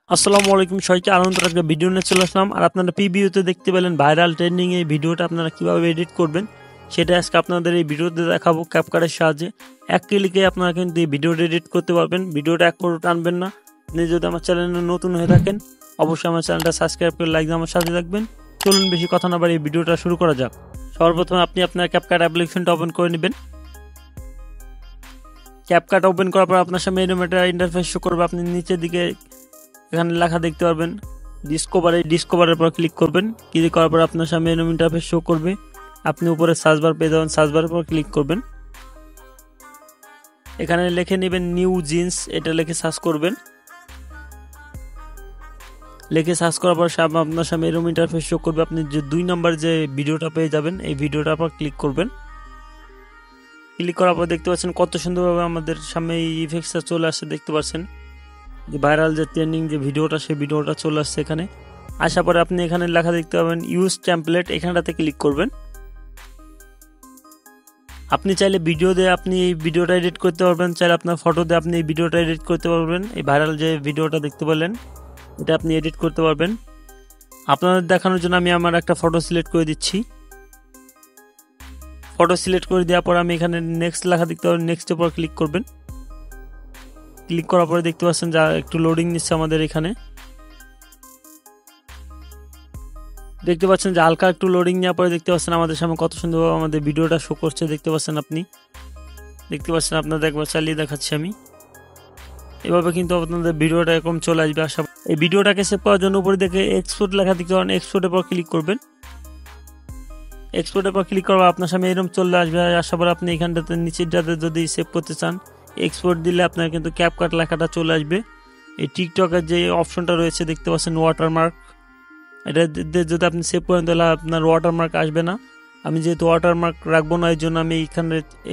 আসসালামু আলাইকুম সবাইকে আনন্দের একটা ভিডিও নিয়ে চলে আসলাম। আর আপনারা প্রিভিউতে দেখতে পেলেন ভাইরাল ট্রেন্ডিং এই ভিডিওটা আপনারা কিভাবে এডিট করবেন সেটা আজকে আপনাদের এই ভিডিওতে দেখাবো ক্যাপকাটের সাহায্যে। এক ক্লিকে আপনারা কিন্তু এই ভিডিওটা এডিট করতে পারবেন। ভিডিওটা এক করে টানবেন না। আপনি যদি আমার চ্যানেলে নতুন হয়ে থাকেন অবশ্যই আমার চ্যানেলটা সাবস্ক্রাইব করে লাইক দিয়ে আমার সাথে থাকবেন। চলুন বেশি কথা না বাড়িয়ে ভিডিওটা শুরু করা যাক। সর্বপ্রথমে আপনি আপনার ক্যাপকাট অ্যাপ্লিকেশনটা ওপেন করে নেবেন। ক্যাপকাট ওপেন করার পর আপনার সামনে এরকম একটা ইন্টারফেস শো করবে। আপনি নিচের দিকে এখানে লেখা দেখতে পারবেন ডিসকভারের পর ক্লিক করবেন। ক্লিক করার পর আপনার সামনে এরকম ইন্টারফেস শো করবে। আপনি উপরে সার্চ বার পেয়ে যাবেন, সার্চ বারের পর ক্লিক করবেন। এখানে লিখে নেবেন নিউ জিন্স, এটা লিখে সার্চ করবেন। লিখে সার্চ করার পর আপনার সামনে এরকম ইন্টারফেস শো করবে। আপনি যে 2 নম্বর যে ভিডিওটা পেয়ে যাবেন এই ভিডিওটার পর ক্লিক করবেন। ক্লিক করার পর দেখতে পাচ্ছেন কত সুন্দরভাবে আমাদের সামনে এই ইফেক্টসটা চলে আসছে। দেখতে পাচ্ছেন যে ভাইরাল যে ট্রেন্ডিং যে ভিডিওটা সেই ভিডিওটা চলে আসছে এখানে। আসার পরে আপনি এখানে লেখা দেখতে পাবেন ইউজ টেমপ্লেট, এখানটাতে ক্লিক করবেন। আপনি চাইলে ভিডিও দিয়ে আপনি এই ভিডিওটা এডিট করতে পারবেন, চাইলে আপনার ফটো দিয়ে আপনি এই ভিডিওটা এডিট করতে পারবেন। এই ভাইরাল যে ভিডিওটা দেখতে পেলেন এটা আপনি এডিট করতে পারবেন। আপনাদের দেখানোর জন্য আমি আমার একটা ফটো সিলেক্ট করে দিচ্ছি। ফটো সিলেক্ট করে দেওয়ার পর আমি এখানে নেক্সট লেখা দেখতে পাবেন, নেক্সটের পর ক্লিক করবেন। ক্লিক করার পরে দেখতে পাচ্ছেন যা একটু লোডিং নিচ্ছে আমাদের এখানে। দেখতে পাচ্ছেন যে হালকা একটু লোডিং নেওয়ার পরে দেখতে পাচ্ছেন আমাদের সামনে কত সুন্দরভাবে আমাদের ভিডিওটা শো করছে। দেখতে পাচ্ছেন আপনি, দেখতে পাচ্ছেন আপনাদের একবার চালিয়ে দেখাচ্ছি আমি। এভাবে কিন্তু আপনাদের ভিডিওটা এরকম চলে আসবে। আশা এই ভিডিওটাকে সেভ করার জন্য উপরে দেখে এক্সপোর্ট লেখা দেখতে পাবেন, এক্সপোর্টের পর ক্লিক করবেন। এক্সপোর্টের পর ক্লিক করবে আপনার সামনে এরকম চলে আসবে। আসার পর আপনি এখানটাতে নিচের যাতে যদি সেভ করতে চান এক্সপোর্ট দিলে আপনার কিন্তু ক্যাপকাট লেখাটা চলে আসবে। এই টিকটকের যে অপশনটা রয়েছে দেখতে পাচ্ছেন ওয়াটারমার্ক, এটা যদি আপনি সেভ করেন তাহলে আপনার ওয়াটারমার্ক আসবে না। আমি যেহেতু ওয়াটারমার্ক রাখবো না এই জন্য আমি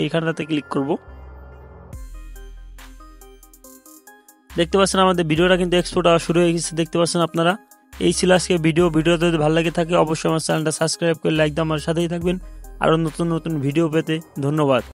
এইখানটাতে ক্লিক করব। দেখতে পাচ্ছেন আমাদের ভিডিওটা কিন্তু এক্সপোর্ট হওয়া শুরু হয়ে গেছে। দেখতে পাচ্ছেন আপনারা। এই ছিল আজকে ভিডিওটা যদি ভালো লাগে থাকে অবশ্যই আমার চ্যানেলটা সাবস্ক্রাইব করে লাইক দিয়ে আমার সাথেই থাকবেন আরও নতুন নতুন ভিডিও পেতে। ধন্যবাদ।